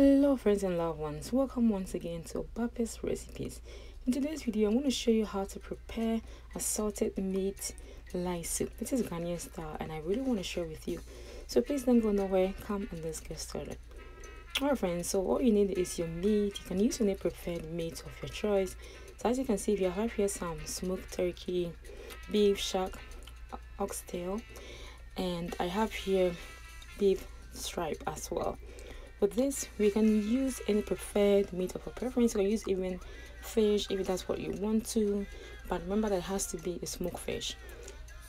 Hello friends and loved ones, welcome once again to OBAAPA'S recipes. In today's video I'm going to show you how to prepare a salted meat light soup. This is Ghanaian style and I really want to share with you, so please don't go nowhere. Come and let's get started. Alright friends, so all you need is your meat. You can use any preferred meat of your choice. So as you can see, I have here some smoked turkey, beef, shark, oxtail, and I have here beef stripe as well. With this, we can use any preferred meat of your preference. You can use even fish if that's what you want to, but remember that it has to be a smoked fish.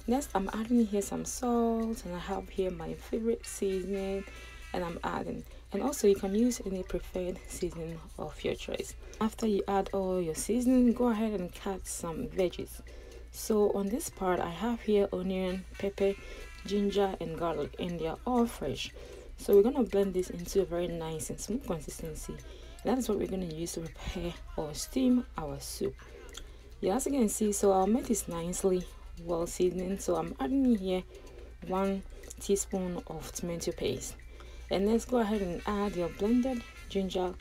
Next, I'm adding here some salt, and I have here my favorite seasoning, and I'm adding. And also, you can use any preferred seasoning of your choice. After you add all your seasoning, go ahead and cut some veggies. So on this part, I have here onion, pepper, ginger, and garlic, and they are all fresh. So we're going to blend this into a very nice and smooth consistency. And that is what we're going to use to prepare or steam our soup. Yeah, as you can see, so our meat is nicely well seasoned. So I'm adding here 1 teaspoon of tomato paste. And let's go ahead and add your blended ginger,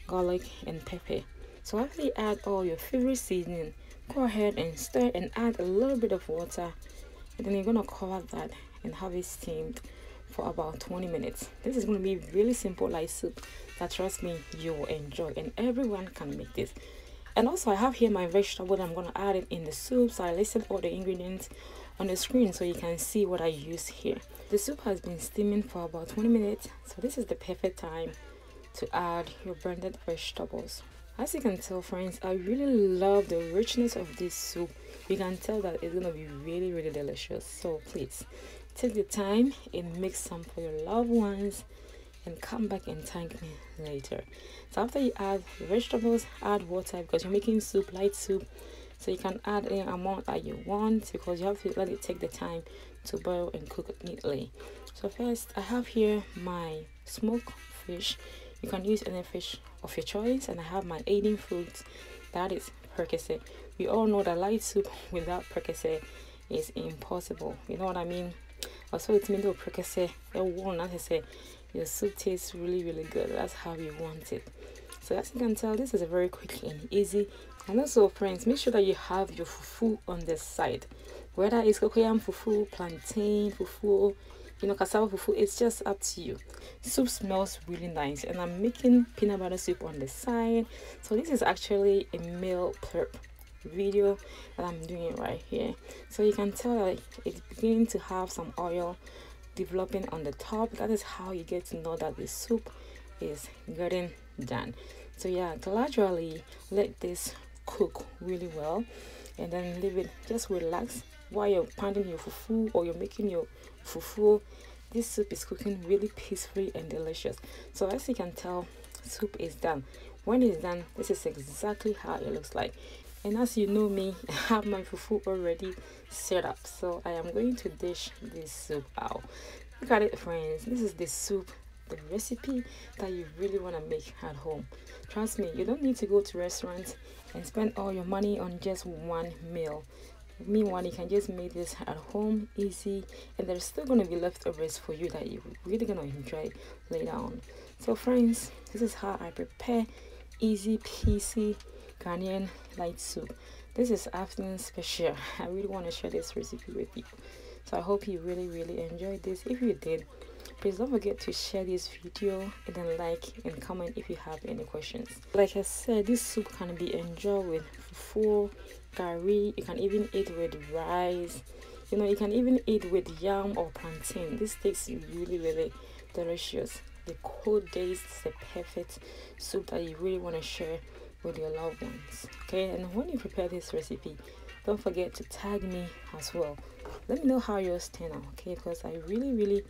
garlic, and pepper. So after you add all your favorite seasoning, go ahead and stir and add a little bit of water. And then you're going to cover that and have it steamed for about 20 minutes. This is going to be really simple light soup that, trust me, you will enjoy, and everyone can make this. And also I have here my vegetable that I'm going to add it in the soup. So I listed all the ingredients on the screen so you can see what I use here. The soup has been steaming for about 20 minutes, so this is the perfect time to add your blended vegetables. As you can tell friends, I really love the richness of this soup. You can tell that it's going to be really delicious. So please take the time and make some for your loved ones and come back and thank me later. So after you add the vegetables, add water because you're making soup, light soup. So you can add any amount that you want because you have to let it take the time to boil and cook it neatly. So first I have here my smoked fish. You can use any fish of your choice, and I have my aiding fruit, that is percocet. We all know that light soup without percocet is impossible, you know what I mean? Also it's made of percocet. Your soup tastes really good. That's how you want it. So as you can tell, this is a very quick and easy. And also friends, make sure that you have your fufu on the side, whether it's cocoyam fufu, plantain fufu, you know, cassava fufu. It's just up to you. Soup smells really nice, and I'm making peanut butter soup on the side. So this is actually a meal prep video that I'm doing right here. So you can tell that it's beginning to have some oil developing on the top. That is how you get to know that the soup is getting done. So yeah, gradually let this cook really well, and then leave it, just relax while you're pounding your fufu or you're making your fufu. This soup is cooking really peacefully and delicious. So as you can tell, soup is done. When it's done, this is exactly how it looks like. And as you know me, I have my fufu already set up, so I am going to dish this soup out. Look at it friends, this is the soup, the recipe that you really want to make at home. Trust me, you don't need to go to restaurants and spend all your money on just one meal. Meanwhile, you can just make this at home, easy, and there's still going to be leftovers for you that you're really going to enjoy later on. So friends, this is how I prepare easy peasy Ghanaian light soup. This is afternoon special. I really want to share this recipe with you, so I hope you really enjoyed this. If you did, please don't forget to share this video and then like and comment if you have any questions. Like I said, this soup can be enjoyed with fufu, curry. You can even eat with rice, you know, you can even eat with yam or plantain. This tastes really delicious. The cold days is the perfect soup that you really want to share with your loved ones. Okay, and when you prepare this recipe, don't forget to tag me as well. Let me know how yours turn out, okay, because I really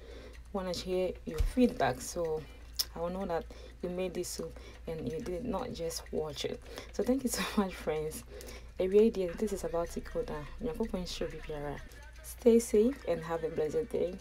want to hear your feedback, so I will know that you made this soup and you did not just watch it. So thank you so much friends. Every day this is about to go down. Stay safe and have a blessed day.